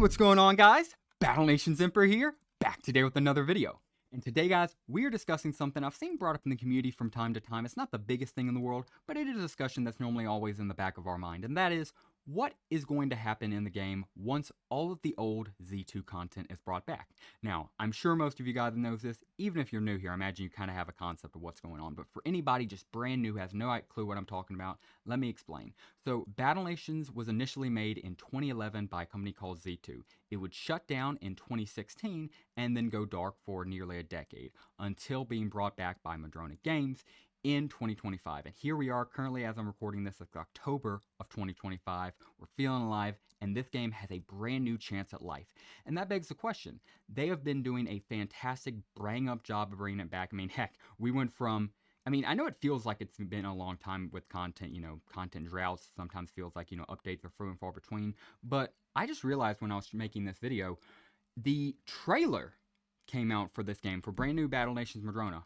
What's going on, guys? Battle Nation's Emperor here, back today with another video. And today, guys, we are discussing something I've seen brought up in the community from time to time. It's not the biggest thing in the world, but it is a discussion that's normally always in the back of our mind, and that is, what is going to happen in the game once all of the old Z2 content is brought back? Now, I'm sure most of you guys knows this. Even if you're new here, I imagine you kind of have a concept of what's going on. But for anybody just brand new, has no clue what I'm talking about, let me explain. So, Battle Nations was initially made in 2011 by a company called Z2. It would shut down in 2016 and then go dark for nearly a decade until being brought back by Madrona Games in 2025. And here we are currently, as I'm recording this, it's October of 2025. We're feeling alive, and this game has a brand new chance at life. And that begs the question. They have been doing a fantastic bring up job of bringing it back. I mean, heck, we went from, I know it feels like it's been a long time with content, content droughts. Sometimes feels like, updates are few and far between. But I just realized when I was making this video, the trailer came out for this game, for brand new Battle Nations Madrona,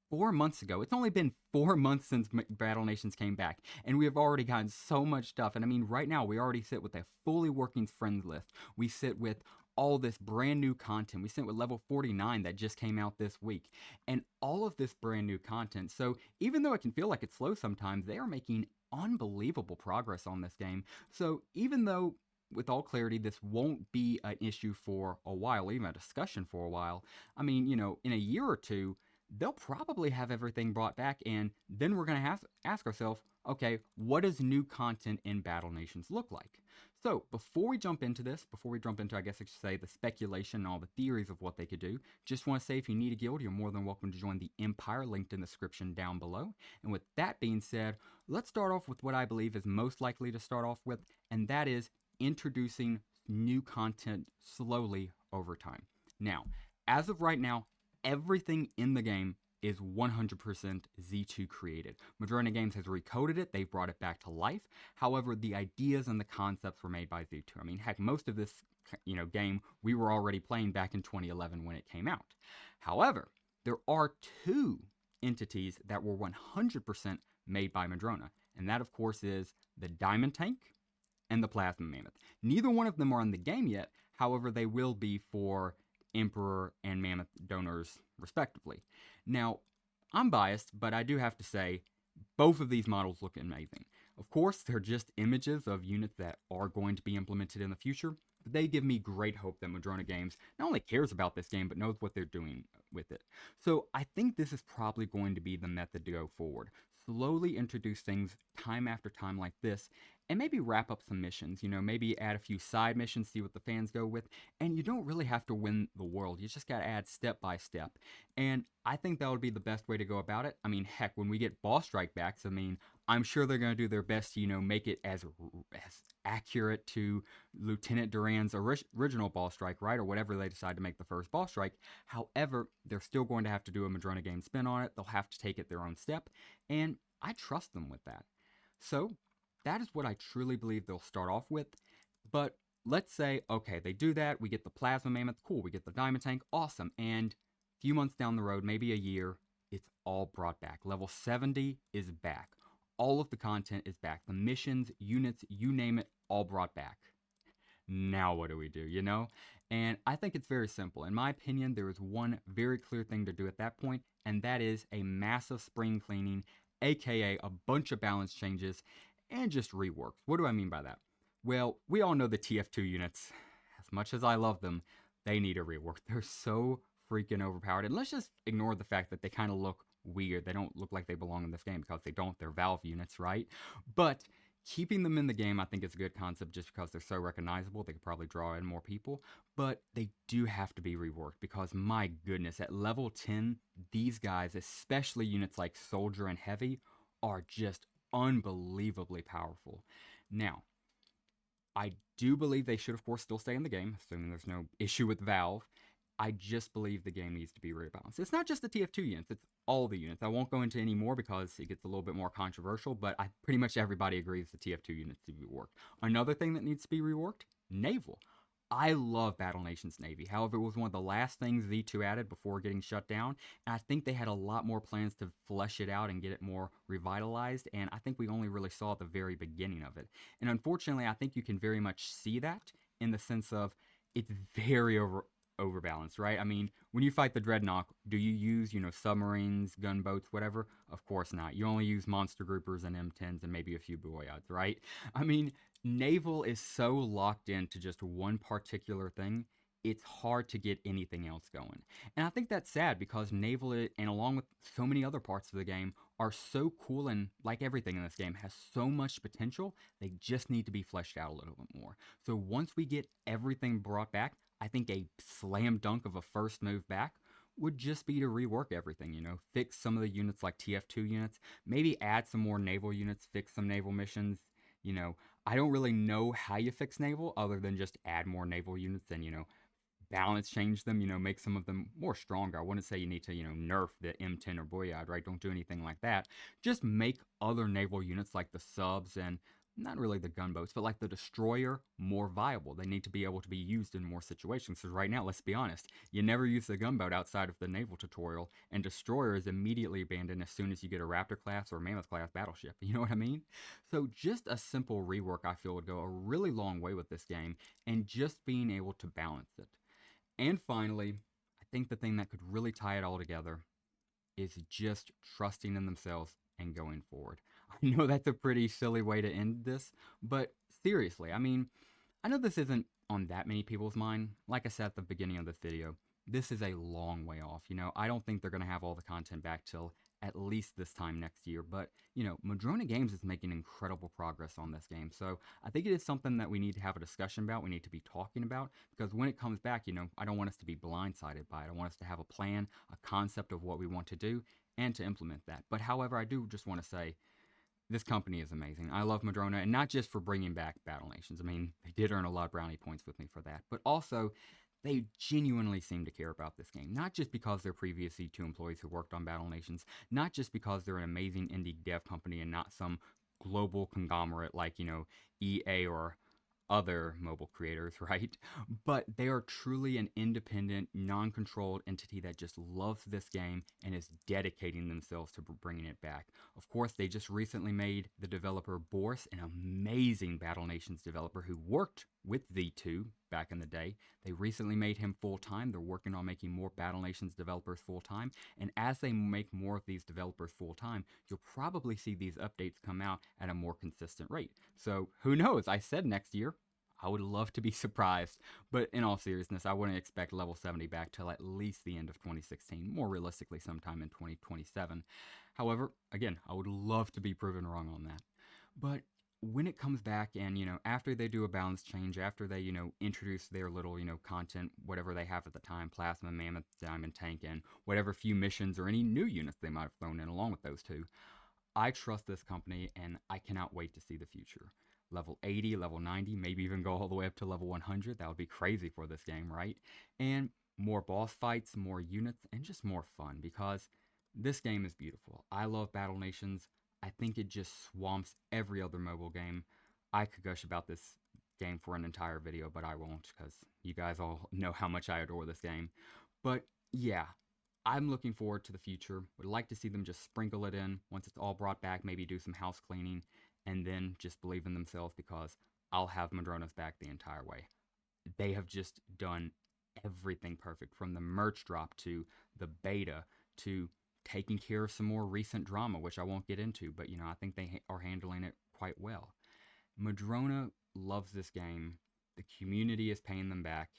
4 months ago. It's only been 4 months since Battle Nations came back, and we have already gotten so much stuff. And right now, we already sit with a fully working friends list. We sit with all this brand new content. We sit with level 49 that just came out this week, and all of this brand new content. So even though it can feel like it's slow sometimes, they are making unbelievable progress on this game. So even though, with all clarity, this won't be an issue for a while, even a discussion for a while, in a year or two, they'll probably have everything brought back, and then we're going to have to ask ourselves, okay, what does new content in Battle Nations look like? So, before we jump into, I guess I should say, the speculation and all the theories of what they could do, just want to say, if you need a guild, you're more than welcome to join the Empire, linked in the description down below. And with that being said, let's start off with what I believe is most likely to start off with, and that is introducing new content slowly over time. Now, as of right now, everything in the game is 100% Z2 created. Madrona Games has recoded it, they've brought it back to life. However, the ideas and the concepts were made by Z2. Heck, most of this game we were already playing back in 2011 when it came out. However, there are two entities that were 100% made by Madrona, and that of course is the Diamond Tank and the Plasma Mammoth. Neither one of them are in the game yet, however they will be for Emperor and Mammoth donors respectively. Now, I'm biased, but I do have to say, both of these models look amazing. Of course, they're just images of units that are going to be implemented in the future, but they give me great hope that Madrona Games not only cares about this game, but knows what they're doing with it. So I think this is probably going to be the method to go forward. Slowly introduce things time after time like this, and maybe wrap up some missions, maybe add a few side missions, see what the fans go with, and you don't really have to win the world, you just gotta add step by step, and I think that would be the best way to go about it. Heck, when we get boss strike backs, I'm sure they're gonna do their best to, make it as accurate to Lieutenant Duran's original boss strike, right, or whatever they decide to make the first boss strike. However, they're still going to have to do a Madrona Game spin on it, they'll have to take it their own step, and I trust them with that. So, that is what I truly believe they'll start off with. But let's say, okay, they do that, we get the Plasma Mammoth, cool, we get the Diamond Tank, awesome, and a few months down the road, maybe a year, it's all brought back. Level 70 is back. All of the content is back. The missions, units, you name it, all brought back. Now what do we do, And I think it's very simple. In my opinion, there is one very clear thing to do at that point, and that is a massive spring cleaning, aka a bunch of balance changes, and just reworks. What do I mean by that? Well, we all know the TF2 units. As much as I love them, they need a rework. They're so freaking overpowered. And let's just ignore the fact that they kind of look weird. They don't look like they belong in this game because they don't. They're Valve units, right? But keeping them in the game, I think, is a good concept just because they're so recognizable. They could probably draw in more people. But they do have to be reworked because, my goodness, at level 10, these guys, especially units like Soldier and Heavy, are just unbelievably powerful. Now, I do believe they should, of course, still stay in the game, assuming there's no issue with Valve. I just believe the game needs to be rebalanced. It's not just the TF2 units, it's all the units. I won't go into any more because it gets a little bit more controversial, but pretty much everybody agrees the TF2 units need to be reworked. Another thing that needs to be reworked, Naval. I love Battle Nations Navy. However, it was one of the last things Z2 added before getting shut down, and I think they had a lot more plans to flesh it out and get it more revitalized, and I think we only really saw the very beginning of it. And unfortunately, I think you can very much see that in the sense of it's very overbalanced, right? I mean, when you fight the Dreadnought, do you use, submarines, gunboats, whatever? Of course not. You only use monster groupers and M10s and maybe a few boyods, right? I mean, naval is so locked into just one particular thing, it's hard to get anything else going. And I think that's sad because naval, and along with so many other parts of the game, are so cool, and like everything in this game has so much potential, they just need to be fleshed out a little bit more. So once we get everything brought back, I think a slam dunk of a first move back would just be to rework everything, fix some of the units like TF2 units, maybe add some more naval units, fix some naval missions. You know, I don't really know how you fix naval other than just add more naval units and, balance change them, make some of them more stronger. I wouldn't say you need to, nerf the M10 or Boyad, right? Don't do anything like that. Just make other naval units like the subs and not really the gunboats, but like the destroyer more viable. They need to be able to be used in more situations. Because right now, let's be honest, you never use the gunboat outside of the naval tutorial, and destroyer is immediately abandoned as soon as you get a Raptor class or Mammoth class battleship. You know what I mean? So just a simple rework, I feel, would go a really long way with this game, and just being able to balance it. And finally, I think the thing that could really tie it all together is just trusting in themselves and going forward. I know that's a pretty silly way to end this, but seriously, I mean, I know this isn't on that many people's mind. Like I said at the beginning of this video, this is a long way off. I don't think they're going to have all the content back till at least this time next year. But, Madrona Games is making incredible progress on this game. So I think it is something that we need to have a discussion about. We need to be talking about, because when it comes back, I don't want us to be blindsided by it. I want us to have a plan, a concept of what we want to do, and to implement that. But however, I do just want to say, this company is amazing. I love Madrona, and not just for bringing back Battle Nations. I mean, they did earn a lot of brownie points with me for that, but also they genuinely seem to care about this game. Not just because they're previous C2 employees who worked on Battle Nations, not just because they're an amazing indie dev company and not some global conglomerate like, EA or other mobile creators, right? But they are truly an independent, non-controlled entity that just loves this game and is dedicating themselves to bringing it back. Of course, they just recently made the developer Boris, an amazing Battle Nations developer who worked with V2 back in the day. They recently made him full-time. They're working on making more Battle Nations developers full-time. And as they make more of these developers full-time, you'll probably see these updates come out at a more consistent rate. So who knows? I said next year. I would love to be surprised, but in all seriousness, I wouldn't expect level 70 back till at least the end of 2016, more realistically sometime in 2027. However, again, I would love to be proven wrong on that. But when it comes back and, after they do a balance change, after they, introduce their little, content, whatever they have at the time, Plasma, Mammoth, Diamond Tank, and whatever few missions or any new units they might have thrown in along with those two, I trust this company and I cannot wait to see the future. Level 80, level 90, maybe even go all the way up to level 100. That would be crazy for this game, right? And more boss fights, more units, and just more fun, because this game is beautiful. I love Battle Nations. I think it just swamps every other mobile game. I could gush about this game for an entire video, but I won't, because you guys all know how much I adore this game. But yeah, I'm looking forward to the future. Would like to see them just sprinkle it in once it's all brought back, maybe do some house cleaning, and then just believe in themselves, because I'll have Madrona's back the entire way. They have just done everything perfect, from the merch drop to the beta to taking care of some more recent drama, which I won't get into, but I think they are handling it quite well. Madrona loves this game. The community is paying them back,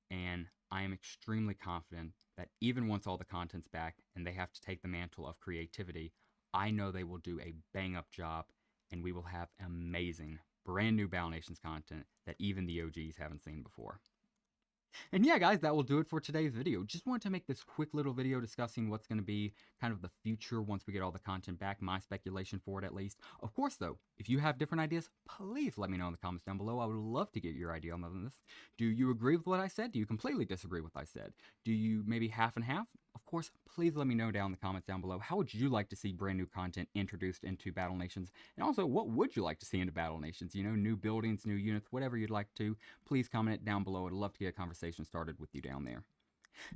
and I am extremely confident that even once all the content's back and they have to take the mantle of creativity, I know they will do a bang-up job, and we will have amazing, brand new Battle Nations content that even the OGs haven't seen before. And yeah, guys, that will do it for today's video. Just wanted to make this quick little video discussing what's going to be kind of the future once we get all the content back, my speculation for it at least. Of course, though, if you have different ideas, please let me know in the comments down below. I would love to get your idea on this. Do you agree with what I said? Do you completely disagree with what I said? Do you maybe half and half? Of course, please let me know down in the comments down below. How would you like to see brand new content introduced into Battle Nations? And also, what would you like to see into Battle Nations? New buildings, new units, whatever you'd like to. Please comment it down below. I'd love to get a conversation started with you down there.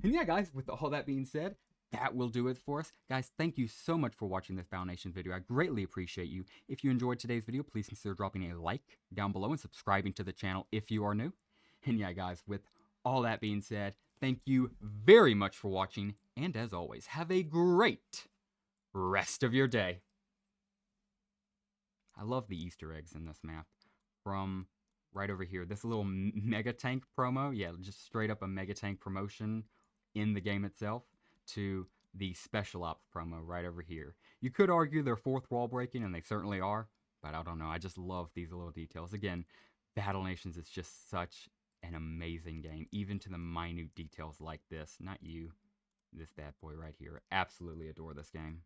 And yeah, guys, with all that being said, that will do it for us. Guys, thank you so much for watching this Battle Nations video. I greatly appreciate you. If you enjoyed today's video, please consider dropping a like down below and subscribing to the channel if you are new. And yeah, guys, with All that being said, thank you very much for watching, and as always, have a great rest of your day. I love the Easter eggs in this map. From right over here, this little Mega Tank promo, yeah, just straight up a Mega Tank promotion in the game itself, to the Special Ops promo right over here. You could argue they're fourth wall breaking, and they certainly are, but I don't know. I just love these little details. Again, Battle Nations is just such an amazing game, even to the minute details like this. Not you, this bad boy right here. Absolutely adore this game.